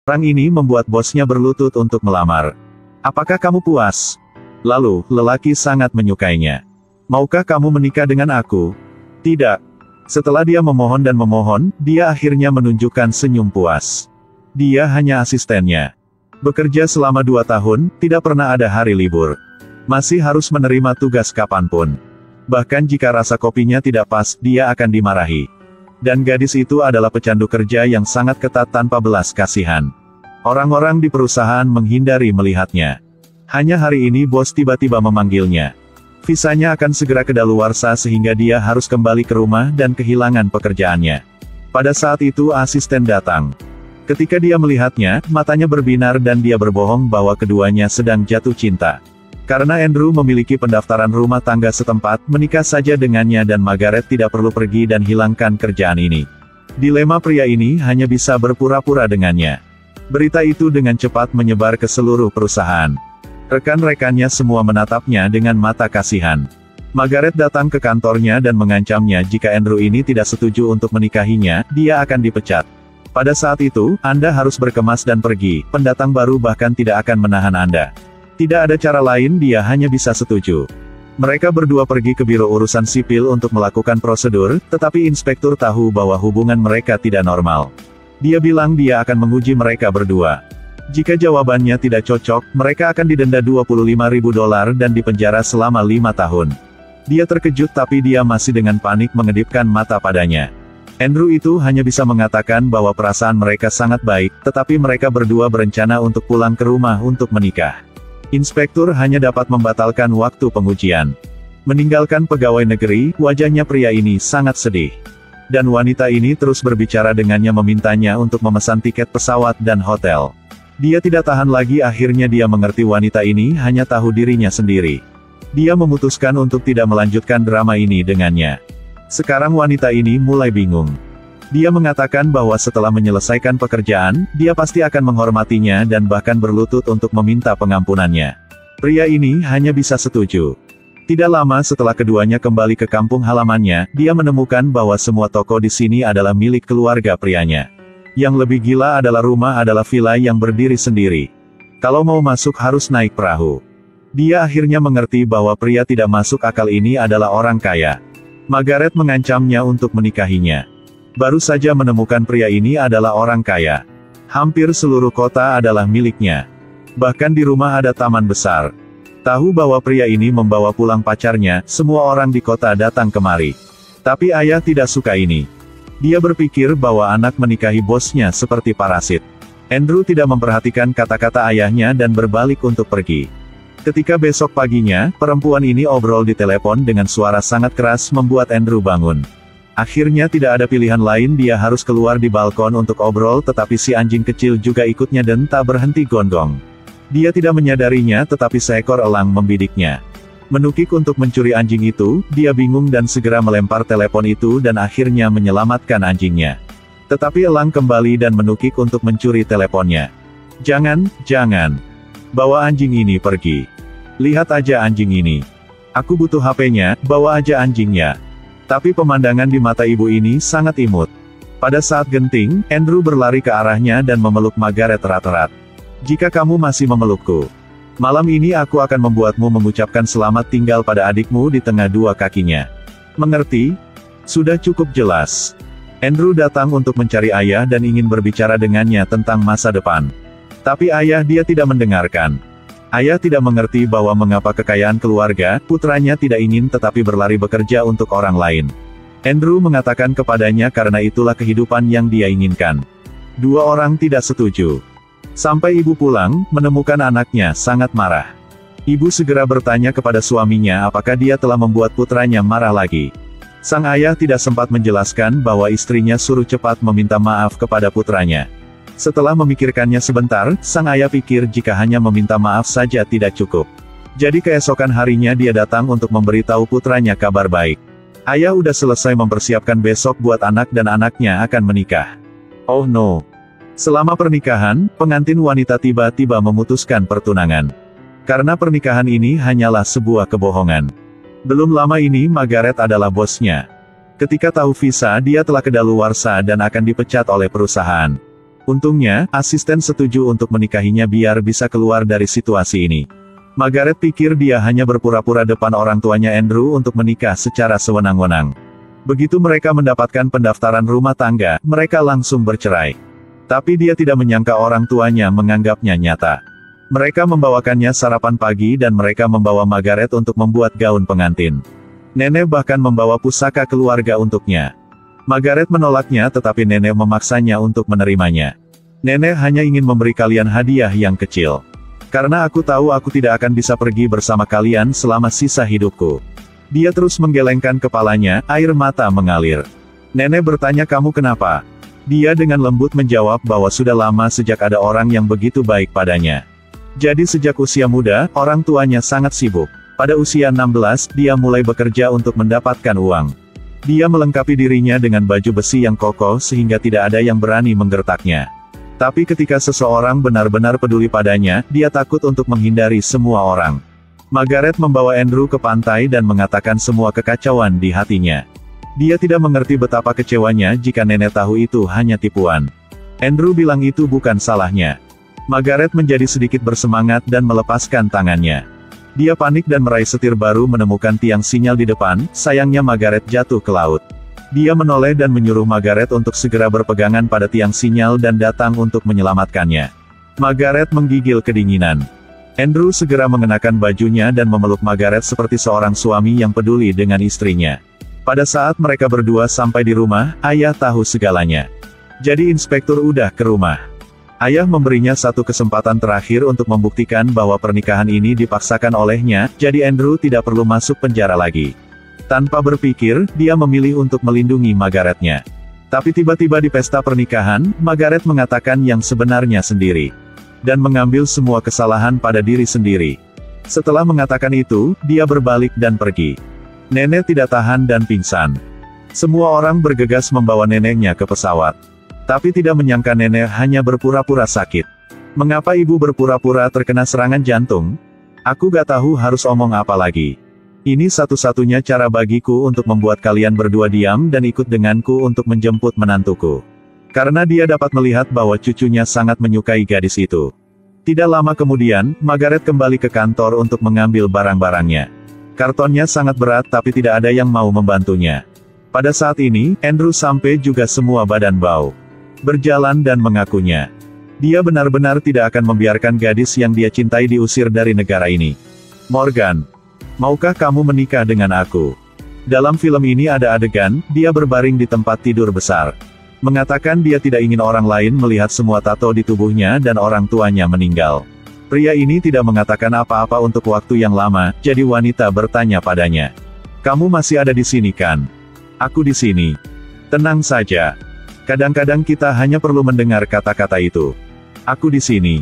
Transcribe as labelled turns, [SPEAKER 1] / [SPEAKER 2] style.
[SPEAKER 1] Orang ini membuat bosnya berlutut untuk melamar. Apakah kamu puas? Lalu, lelaki sangat menyukainya. Maukah kamu menikah dengan aku? Tidak. Setelah dia memohon dan memohon, dia akhirnya menunjukkan senyum puas. Dia hanya asistennya. Bekerja selama 2 tahun, tidak pernah ada hari libur. Masih harus menerima tugas kapanpun. Bahkan jika rasa kopinya tidak pas, dia akan dimarahi. Dan gadis itu adalah pecandu kerja yang sangat ketat tanpa belas kasihan. Orang-orang di perusahaan menghindari melihatnya. Hanya hari ini bos tiba-tiba memanggilnya. Visanya akan segera kedaluarsa sehingga dia harus kembali ke rumah dan kehilangan pekerjaannya. Pada saat itu asisten datang. Ketika dia melihatnya, matanya berbinar dan dia berbohong bahwa keduanya sedang jatuh cinta. Karena Andrew memiliki pendaftaran rumah tangga setempat, menikah saja dengannya dan Margaret tidak perlu pergi dan hilangkan kerjaan ini. Dilema pria ini hanya bisa berpura-pura dengannya. Berita itu dengan cepat menyebar ke seluruh perusahaan. Rekan-rekannya semua menatapnya dengan mata kasihan. Margaret datang ke kantornya dan mengancamnya jika Andrew ini tidak setuju untuk menikahinya, dia akan dipecat. Pada saat itu, Anda harus berkemas dan pergi, pendatang baru bahkan tidak akan menahan Anda. Tidak ada cara lain, dia hanya bisa setuju. Mereka berdua pergi ke biro urusan sipil untuk melakukan prosedur, tetapi inspektur tahu bahwa hubungan mereka tidak normal. Dia bilang dia akan menguji mereka berdua. Jika jawabannya tidak cocok, mereka akan didenda $25.000 dan dipenjara selama 5 tahun. Dia terkejut tapi dia masih dengan panik mengedipkan mata padanya. Andrew itu hanya bisa mengatakan bahwa perasaan mereka sangat baik, tetapi mereka berdua berencana untuk pulang ke rumah untuk menikah. Inspektur hanya dapat membatalkan waktu pengujian. Meninggalkan pegawai negeri, wajahnya pria ini sangat sedih. Dan wanita ini terus berbicara dengannya memintanya untuk memesan tiket pesawat dan hotel. Dia tidak tahan lagi, akhirnya dia mengerti wanita ini hanya tahu dirinya sendiri. Dia memutuskan untuk tidak melanjutkan drama ini dengannya. Sekarang wanita ini mulai bingung. Dia mengatakan bahwa setelah menyelesaikan pekerjaan, dia pasti akan menghormatinya dan bahkan berlutut untuk meminta pengampunannya. Pria ini hanya bisa setuju. Tidak lama setelah keduanya kembali ke kampung halamannya, dia menemukan bahwa semua toko di sini adalah milik keluarga prianya. Yang lebih gila adalah rumah adalah villa yang berdiri sendiri. Kalau mau masuk harus naik perahu. Dia akhirnya mengerti bahwa pria tidak masuk akal ini adalah orang kaya. Margaret mengancamnya untuk menikahinya. Baru saja menemukan pria ini adalah orang kaya. Hampir seluruh kota adalah miliknya. Bahkan di rumah ada taman besar. Tahu bahwa pria ini membawa pulang pacarnya, semua orang di kota datang kemari. Tapi ayah tidak suka ini. Dia berpikir bahwa anak menikahi bosnya seperti parasit. Andrew tidak memperhatikan kata-kata ayahnya dan berbalik untuk pergi. Ketika besok paginya, perempuan ini obrol di telepon dengan suara sangat keras membuat Andrew bangun. Akhirnya tidak ada pilihan lain, dia harus keluar di balkon untuk obrol, tetapi si anjing kecil juga ikutnya dan tak berhenti gonggong. Dia tidak menyadarinya tetapi seekor elang membidiknya. Menukik untuk mencuri anjing itu, dia bingung dan segera melempar telepon itu dan akhirnya menyelamatkan anjingnya. Tetapi elang kembali dan menukik untuk mencuri teleponnya. Jangan, jangan. Bawa anjing ini pergi. Lihat aja anjing ini. Aku butuh HP-nya, bawa aja anjingnya. Tapi pemandangan di mata ibu ini sangat imut. Pada saat genting, Andrew berlari ke arahnya dan memeluk Margaret erat-erat. Jika kamu masih memelukku, malam ini aku akan membuatmu mengucapkan selamat tinggal pada adikmu di tengah 2 kakinya. Mengerti? Sudah cukup jelas. Andrew datang untuk mencari ayah dan ingin berbicara dengannya tentang masa depan. Tapi ayah dia tidak mendengarkan. Ayah tidak mengerti bahwa mengapa kekayaan keluarga, putranya tidak ingin tetapi berlari bekerja untuk orang lain. Andrew mengatakan kepadanya karena itulah kehidupan yang dia inginkan. 2 orang tidak setuju. Sampai ibu pulang, menemukan anaknya sangat marah. Ibu segera bertanya kepada suaminya apakah dia telah membuat putranya marah lagi. Sang ayah tidak sempat menjelaskan bahwa istrinya suruh cepat meminta maaf kepada putranya. Setelah memikirkannya sebentar, sang ayah pikir jika hanya meminta maaf saja tidak cukup. Jadi keesokan harinya dia datang untuk memberitahu putranya kabar baik. Ayah udah selesai mempersiapkan besok buat anak dan anaknya akan menikah. Oh no. Selama pernikahan, pengantin wanita tiba-tiba memutuskan pertunangan. Karena pernikahan ini hanyalah sebuah kebohongan. Belum lama ini Margaret adalah bosnya. Ketika tahu visa dia telah kedaluarsa dan akan dipecat oleh perusahaan. Untungnya, asisten setuju untuk menikahinya biar bisa keluar dari situasi ini. Margaret pikir dia hanya berpura-pura depan orang tuanya Andrew untuk menikah secara sewenang-wenang. Begitu mereka mendapatkan pendaftaran rumah tangga, mereka langsung bercerai. Tapi dia tidak menyangka orang tuanya menganggapnya nyata. Mereka membawakannya sarapan pagi dan mereka membawa Margaret untuk membuat gaun pengantin. Nenek bahkan membawa pusaka keluarga untuknya. Margaret menolaknya tetapi nenek memaksanya untuk menerimanya. Nenek hanya ingin memberi kalian hadiah yang kecil. Karena aku tahu aku tidak akan bisa pergi bersama kalian selama sisa hidupku. Dia terus menggelengkan kepalanya, air mata mengalir. Nenek bertanya kamu kenapa? Dia dengan lembut menjawab bahwa sudah lama sejak ada orang yang begitu baik padanya. Jadi sejak usia muda, orang tuanya sangat sibuk. Pada usia 16, dia mulai bekerja untuk mendapatkan uang. Dia melengkapi dirinya dengan baju besi yang kokoh sehingga tidak ada yang berani menggertaknya. Tapi ketika seseorang benar-benar peduli padanya, dia takut untuk menghindari semua orang. Margaret membawa Andrew ke pantai dan mengatakan semua kekacauan di hatinya. Dia tidak mengerti betapa kecewanya jika nenek tahu itu hanya tipuan. Andrew bilang itu bukan salahnya. Margaret menjadi sedikit bersemangat dan melepaskan tangannya. Dia panik dan meraih setir baru menemukan tiang sinyal di depan, sayangnya Margaret jatuh ke laut. Dia menoleh dan menyuruh Margaret untuk segera berpegangan pada tiang sinyal dan datang untuk menyelamatkannya. Margaret menggigil kedinginan. Andrew segera mengenakan bajunya dan memeluk Margaret seperti seorang suami yang peduli dengan istrinya. Pada saat mereka berdua sampai di rumah, ayah tahu segalanya. Jadi inspektur udah ke rumah. Ayah memberinya satu kesempatan terakhir untuk membuktikan bahwa pernikahan ini dipaksakan olehnya, jadi Andrew tidak perlu masuk penjara lagi. Tanpa berpikir, dia memilih untuk melindungi Margaretnya. Tapi tiba-tiba di pesta pernikahan, Margaret mengatakan yang sebenarnya sendiri. Dan mengambil semua kesalahan pada diri sendiri. Setelah mengatakan itu, dia berbalik dan pergi. Nenek tidak tahan dan pingsan. Semua orang bergegas membawa neneknya ke pesawat. Tapi tidak menyangka nenek hanya berpura-pura sakit. Mengapa ibu berpura-pura terkena serangan jantung? Aku gak tahu harus omong apa lagi. Ini satu-satunya cara bagiku untuk membuat kalian berdua diam dan ikut denganku untuk menjemput menantuku. Karena dia dapat melihat bahwa cucunya sangat menyukai gadis itu. Tidak lama kemudian, Margaret kembali ke kantor untuk mengambil barang-barangnya. Kartonnya sangat berat tapi tidak ada yang mau membantunya. Pada saat ini, Andrew sampai juga semua badan bau. Berjalan dan mengakunya. Dia benar-benar tidak akan membiarkan gadis yang dia cintai diusir dari negara ini. Morgan. Maukah kamu menikah dengan aku? Dalam film ini ada adegan, dia berbaring di tempat tidur besar. Mengatakan dia tidak ingin orang lain melihat semua tato di tubuhnya dan orang tuanya meninggal. Pria ini tidak mengatakan apa-apa untuk waktu yang lama, jadi wanita bertanya padanya. Kamu masih ada di sini kan? Aku di sini. Tenang saja. Kadang-kadang kita hanya perlu mendengar kata-kata itu. Aku di sini.